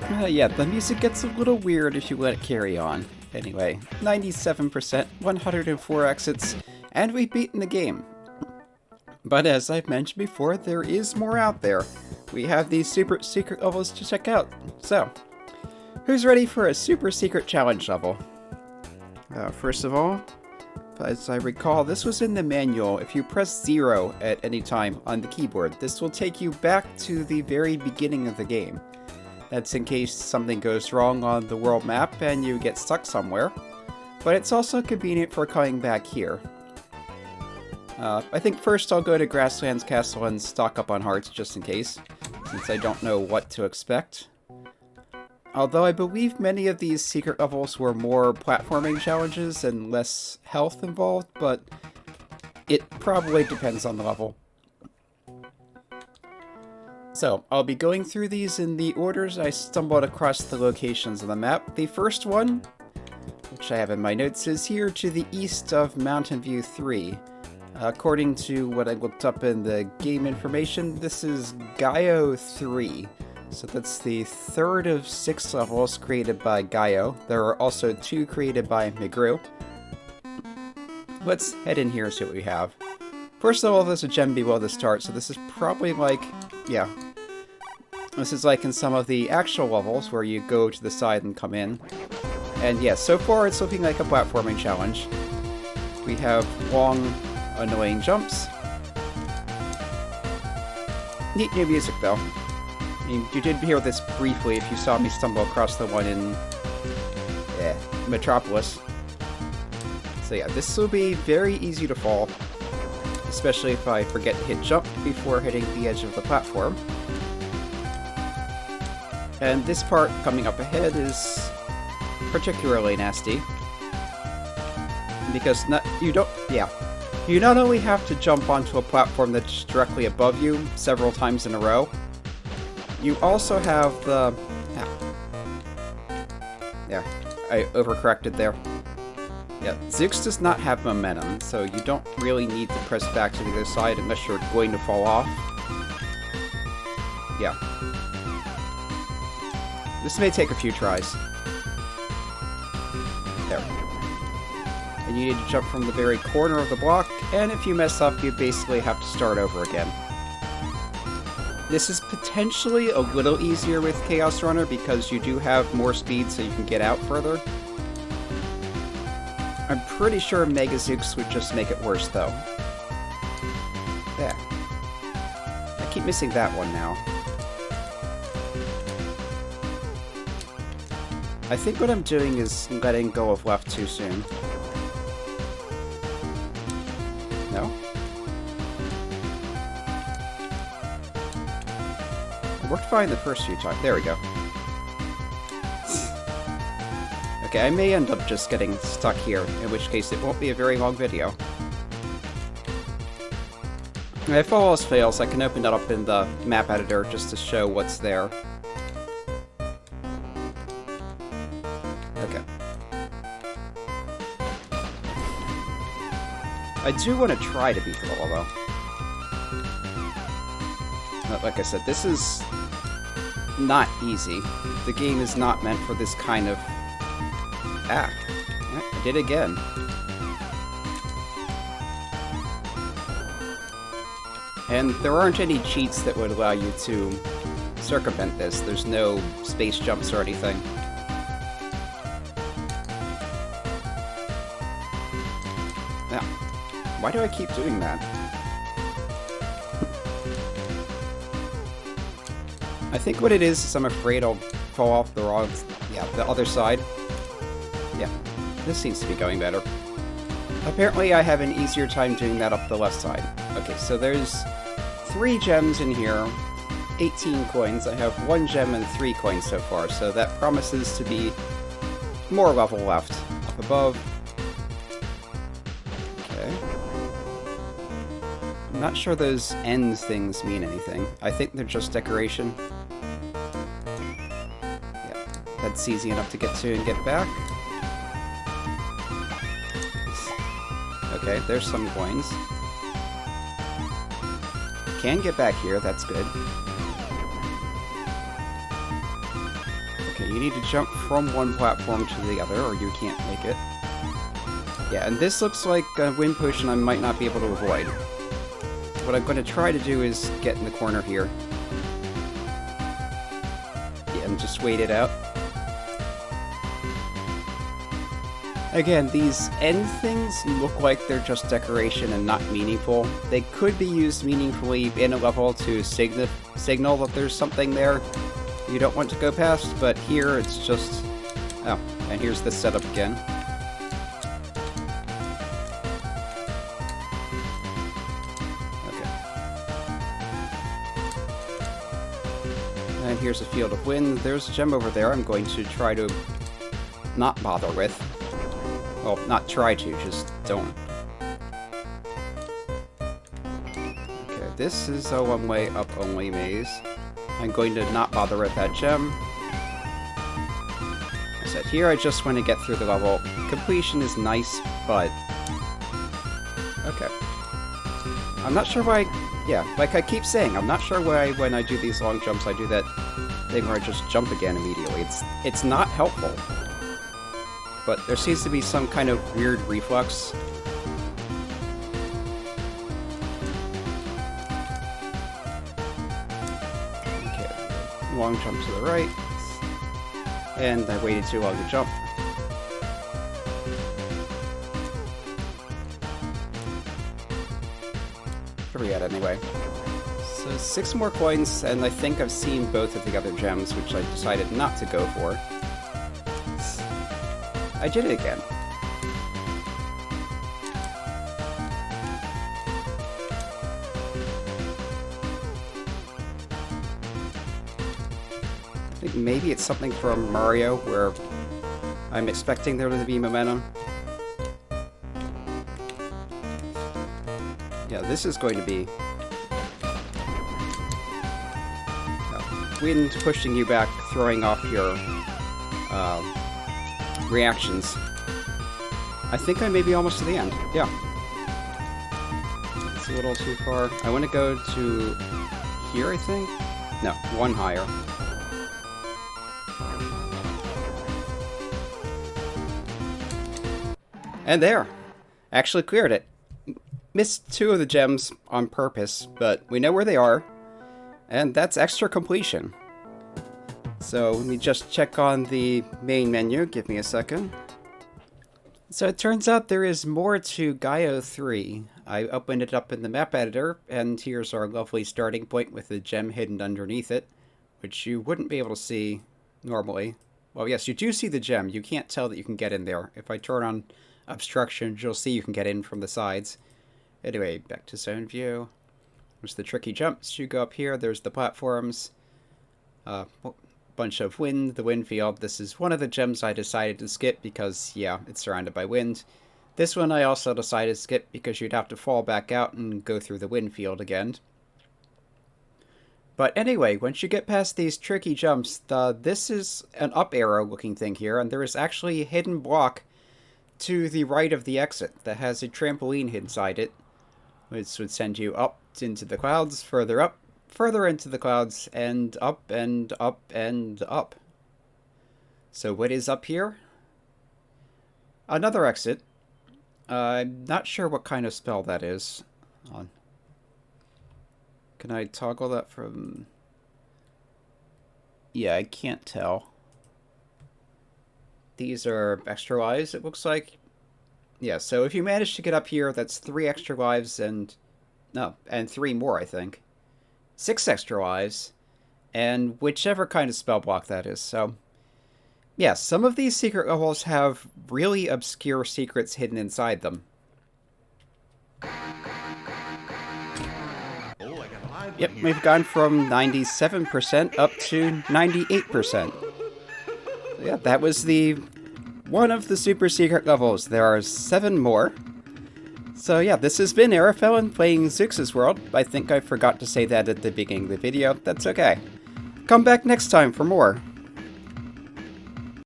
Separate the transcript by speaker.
Speaker 1: Yeah, the music gets a little weird if you let it carry on. Anyway, 97%, 104 exits, and we've beaten the game. But as I've mentioned before, there is more out there. We have these super secret levels to check out. So, who's ready for a super secret challenge level? First of all, as I recall, this was in the manual. If you press 0 at any time on the keyboard, this will take you back to the very beginning of the game. That's in case something goes wrong on the world map and you get stuck somewhere. But it's also convenient for coming back here. I think first I'll go to Grasslands Castle and stock up on hearts just in case, since I don't know what to expect. Although I believe many of these secret levels were more platforming challenges and less health involved, but it probably depends on the level. So, I'll be going through these in the orders I stumbled across the locations on the map. The first one, which I have in my notes, is here to the east of Mountainview 3. According to what I looked up in the game information, this is GAYO-3. So that's the third of 6 levels created by GAYO. There are also 2 created by Migru. Let's head in here and see what we have. First of all, there's a gem below the start, so this is probably like, yeah. This is like in some of the actual levels where you go to the side and come in. And yeah, so far it's looking like a platforming challenge. We have long, annoying jumps. Neat new music though. I mean, you did hear this briefly if you saw me stumble across the one in Metropolis. So yeah, this will be very easy to fall, especially if I forget to hit jump before hitting the edge of the platform. And this part coming up ahead is particularly nasty, because you not only have to jump onto a platform that's directly above you several times in a row, you also have the... Yeah, I overcorrected there. Yeah, Zeux does not have momentum, so you don't really need to press back to the other side unless you're going to fall off. Yeah. This may take a few tries. There. And you need to jump from the very corner of the block, and if you mess up, you basically have to start over again. This is potentially a little easier with Chaos Runner because you do have more speed so you can get out further. I'm pretty sure Mega Zeux would just make it worse though. There. I keep missing that one now. I think what I'm doing is letting go of left too soon. No? It worked fine the first few times. There we go. Okay, I may end up just getting stuck here, in which case it won't be a very long video. If all else fails, I can open that up in the map editor just to show what's there. Okay. I do want to try to beat the level, though. But like I said, this is not easy. The game is not meant for this kind of... Ah, I did it again. And there aren't any cheats that would allow you to circumvent this. There's no space jumps or anything. Now, why do I keep doing that? I think what it is I'm afraid I'll fall off the wrong... Yeah, the other side. Yeah, this seems to be going better. Apparently I have an easier time doing that up the left side. Okay, so there's 3 gems in here, 18 coins. I have 1 gem and 3 coins so far, so that promises to be more level left. Up above. Okay. I'm not sure those ends things mean anything. I think they're just decoration. Yeah, that's easy enough to get to and get back. Okay, there's some coins. Can get back here, that's good. Okay, you need to jump from one platform to the other, or you can't make it. Yeah, and this looks like a wind potion I might not be able to avoid. What I'm going to try to do is get in the corner here. Yeah, and just wait it out. Again, these end things look like they're just decoration and not meaningful. They could be used meaningfully in a level to signal that there's something there you don't want to go past, but here it's just... Oh, and here's the setup again. Okay. And here's a field of wind. There's a gem over there I'm going to try to not bother with. Well, not try to, just don't. Okay, this is a one-way up only maze. I'm going to not bother with that gem. I said here I just want to get through the level. Completion is nice, but... Okay. I'm not sure why... Yeah, like I keep saying, I'm not sure why when I do these long jumps I do that thing where I just jump again immediately. It's not helpful. But there seems to be some kind of weird reflex. Okay, long jump to the right. And I waited too long to jump. Where are we at anyway? So 6 more coins, and I think I've seen both of the other gems, which I decided not to go for. I did it again. I think maybe it's something from Mario where I'm expecting there to be momentum. Yeah, this is going to be... wind pushing you back, throwing off your... reactions. I think I may be almost to the end. Yeah. It's a little too far. I want to go to here, I think? No, one higher. And there! Actually cleared it. Missed 2 of the gems on purpose, but we know where they are. And that's extra completion. So let me just check on the main menu. Give me a second. So it turns out there is more to GAYO-3. I opened it up in the map editor, and here's our lovely starting point with the gem hidden underneath it, which you wouldn't be able to see normally. Well, yes, you do see the gem. You can't tell that you can get in there. If I turn on obstructions, you'll see you can get in from the sides. Anyway, back to zone view. There's the tricky jumps. You go up here. There's the platforms. Bunch of wind, the wind field. This is one of the gems I decided to skip because, yeah, it's surrounded by wind. This one I also decided to skip because you'd have to fall back out and go through the wind field again. But anyway, once you get past these tricky jumps, this is an up arrow looking thing here, and there is actually a hidden block to the right of the exit that has a trampoline inside it, which would send you up into the clouds, further up, further into the clouds, and up and up and up. So what is up here? Another exit. I'm not sure what kind of spell that is. Hold on. Can I toggle that from... Yeah, I can't tell. These are extra lives, it looks like. Yeah, so if you manage to get up here, that's 3 extra lives and... No, and 3 more, I think. 6 extra lives, and whichever kind of spell block that is. So, yeah, some of these secret levels have really obscure secrets hidden inside them. Yep, we've gone from 97% up to 98%. Yeah, that was one of the super secret levels. There are 7 more. So yeah, this has been Arafellin playing Zeux' World. I think I forgot to say that at the beginning of the video. That's okay. Come back next time for more.